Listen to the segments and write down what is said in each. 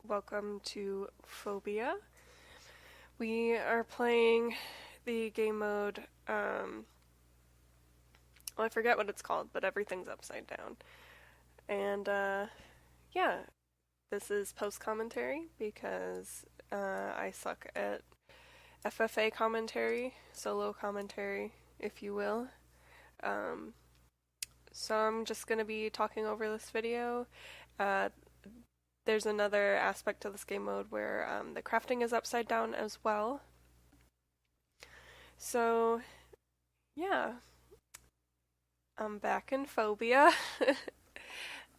welcome to Phobia. We are playing the game mode, well, I forget what it's called, but everything's upside down. And, yeah, this is post-commentary because I suck at FFA commentary, solo commentary, if you will. Um, so I'm just going to be talking over this video. Uh, There's another aspect to this game mode where the crafting is upside down as well. So, yeah, I'm back in Phobia.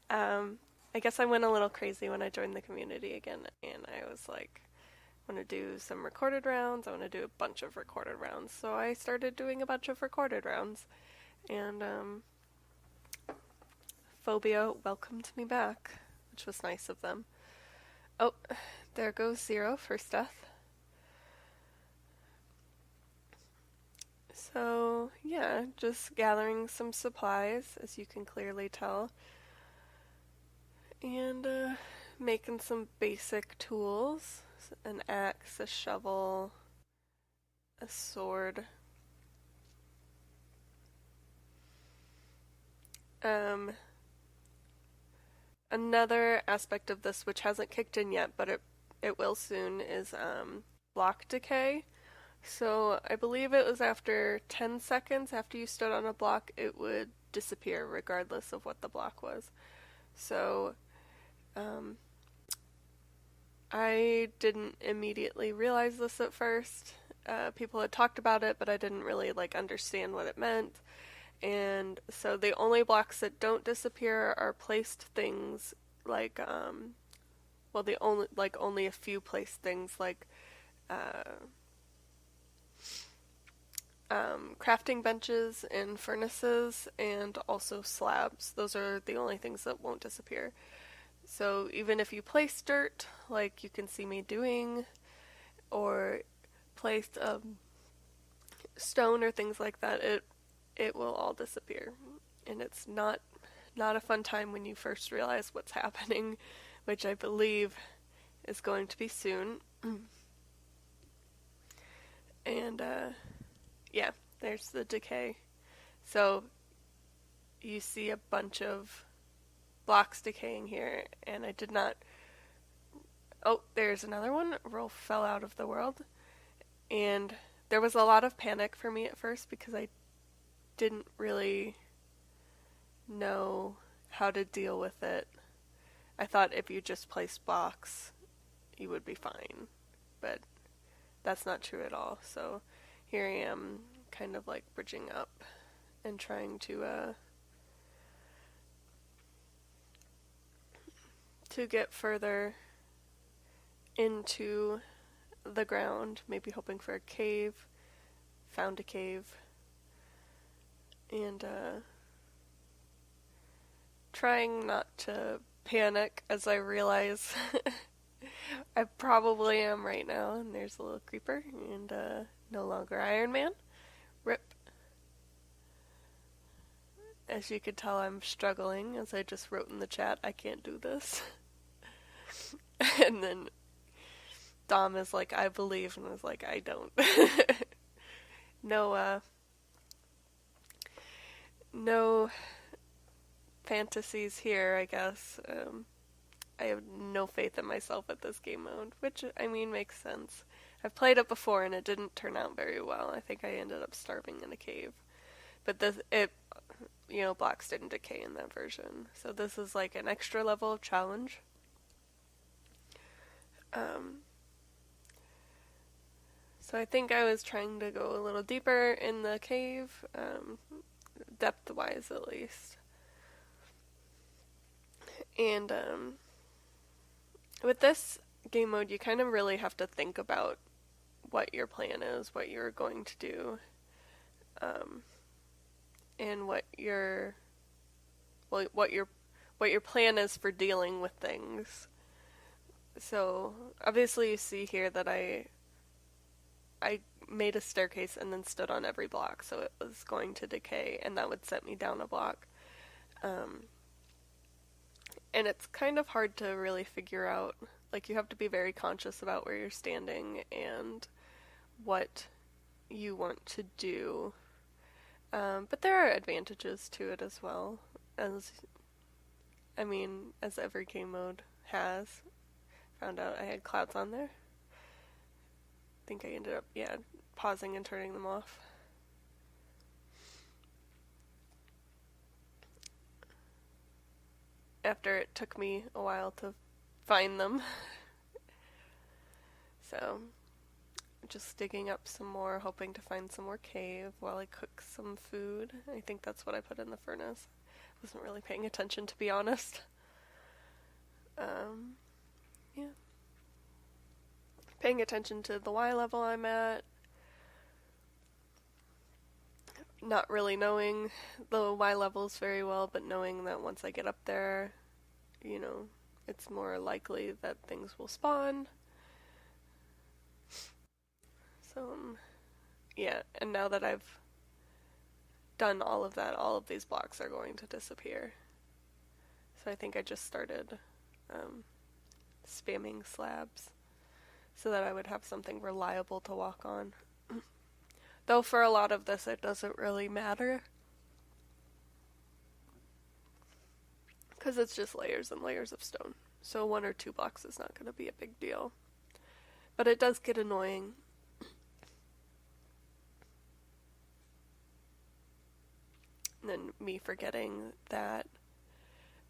I guess I went a little crazy when I joined the community again, and I was like, I want to do some recorded rounds. I want to do a bunch of recorded rounds. So I started doing a bunch of recorded rounds, and Phobia welcomed me back, which was nice of them. Oh, there goes Zero, first death. So, yeah, just gathering some supplies, as you can clearly tell. And making some basic tools. An axe, a shovel, a sword. Another aspect of this, which hasn't kicked in yet, but it will soon, is block decay. So I believe it was after 10 seconds after you stood on a block, it would disappear regardless of what the block was. So I didn't immediately realize this at first. People had talked about it, but I didn't really understand what it meant. And so the only blocks that don't disappear are placed things the only a few placed things crafting benches and furnaces and also slabs. Those are the only things that won't disappear. So even if you place dirt, like you can see me doing, or placed stone or things like that, it will all disappear. And it's not a fun time when you first realize what's happening, which I believe is going to be soon. And yeah, there's the decay. So you see a bunch of blocks decaying here, and I did not. Oh, there's another one. Roll fell out of the world. And there was a lot of panic for me at first because I didn't really know how to deal with it. I thought if you just placed blocks, you would be fine. But that's not true at all. So here I am, kind of bridging up and trying to get further into the ground, maybe hoping for a cave. Found a cave. And trying not to panic as I realize I probably am right now. And there's a little creeper, and no longer Iron Man. Rip. As you could tell, I'm struggling, as I just wrote in the chat, I can't do this. And then Dom is like, I believe, and I was like, I don't. No fantasies here, I guess. I have no faith in myself at this game mode, which, I mean, makes sense. I've played it before and it didn't turn out very well. I think I ended up starving in a cave. But blocks didn't decay in that version. So this is like an extra level of challenge. So I think I was trying to go a little deeper in the cave, depth-wise at least. And with this game mode, you kind of really have to think about what your plan is, what you're going to do, and what your plan is for dealing with things. So obviously you see here that I made a staircase and then stood on every block, so it was going to decay, and that would set me down a block. And it's kind of hard to really figure out Like, you have to be very conscious about where you're standing and what you want to do. But there are advantages to it as well, as as every game mode has. Found out I had clouds on there. I think I ended up, yeah, pausing and turning them off. After it took me a while to find them. So, just digging up some more, hoping to find some more cave while I cook some food. I think that's what I put in the furnace. Wasn't really paying attention, to be honest. Yeah. Paying attention to the Y level I'm at. Not really knowing the Y levels very well, but knowing that once I get up there, it's more likely that things will spawn. So, yeah, and now that I've done all of that, all of these blocks are going to disappear. So I think I just started spamming slabs so that I would have something reliable to walk on. Though for a lot of this it doesn't really matter, because it's just layers and layers of stone. So 1 or 2 blocks is not going to be a big deal. But it does get annoying. And then me forgetting that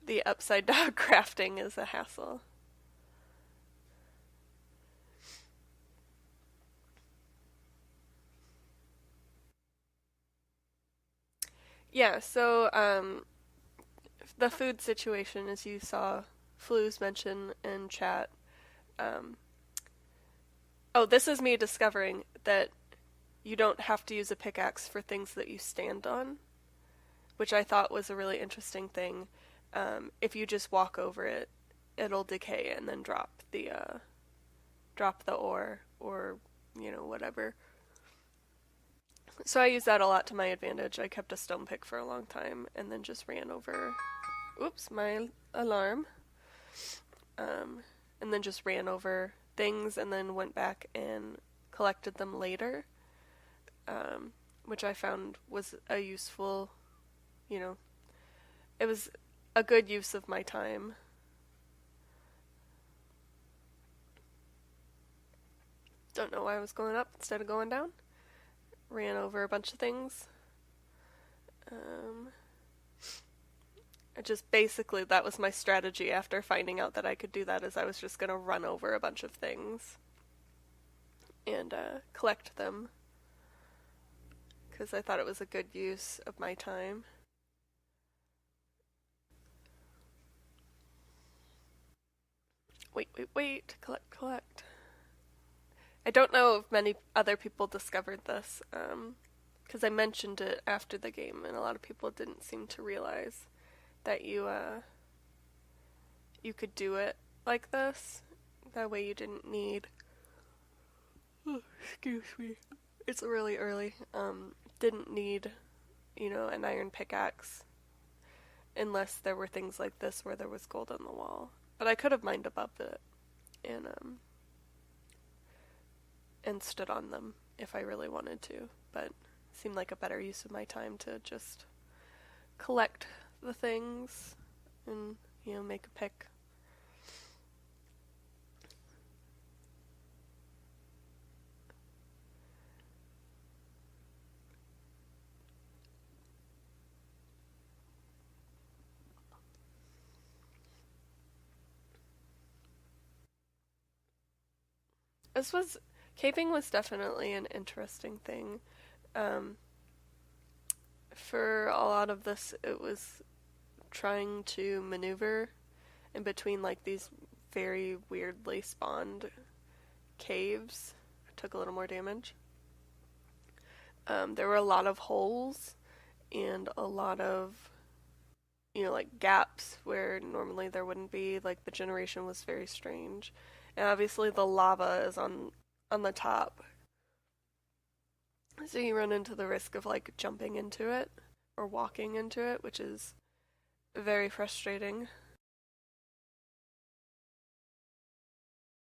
the upside down crafting is a hassle. Yeah, so the food situation, as you saw Flues mention in chat. Oh, this is me discovering that you don't have to use a pickaxe for things that you stand on, which I thought was a really interesting thing. If you just walk over it, it'll decay and then drop the ore or whatever. So I used that a lot to my advantage. I kept a stone pick for a long time and then just ran over. Oops, my alarm. And then just ran over things and then went back and collected them later, which I found was a useful, it was a good use of my time. Don't know why I was going up instead of going down. Ran over a bunch of things. Basically, that was my strategy after finding out that I could do that, is I was just going to run over a bunch of things and collect them, because I thought it was a good use of my time. Wait, collect. I don't know if many other people discovered this, because I mentioned it after the game, and a lot of people didn't seem to realize that you could do it like this. That way you didn't need... Oh, excuse me. It's really early. Didn't need, an iron pickaxe unless there were things like this where there was gold on the wall. But I could have mined above it and stood on them if I really wanted to. But it seemed like a better use of my time to just collect the things and, make a pick. Caving was definitely an interesting thing. For a lot of this, it was trying to maneuver in between these very weirdly spawned caves. It took a little more damage. There were a lot of holes and a lot of gaps where normally there wouldn't be. The generation was very strange. And obviously the lava is on the top. So you run into the risk of jumping into it or walking into it, which is very frustrating.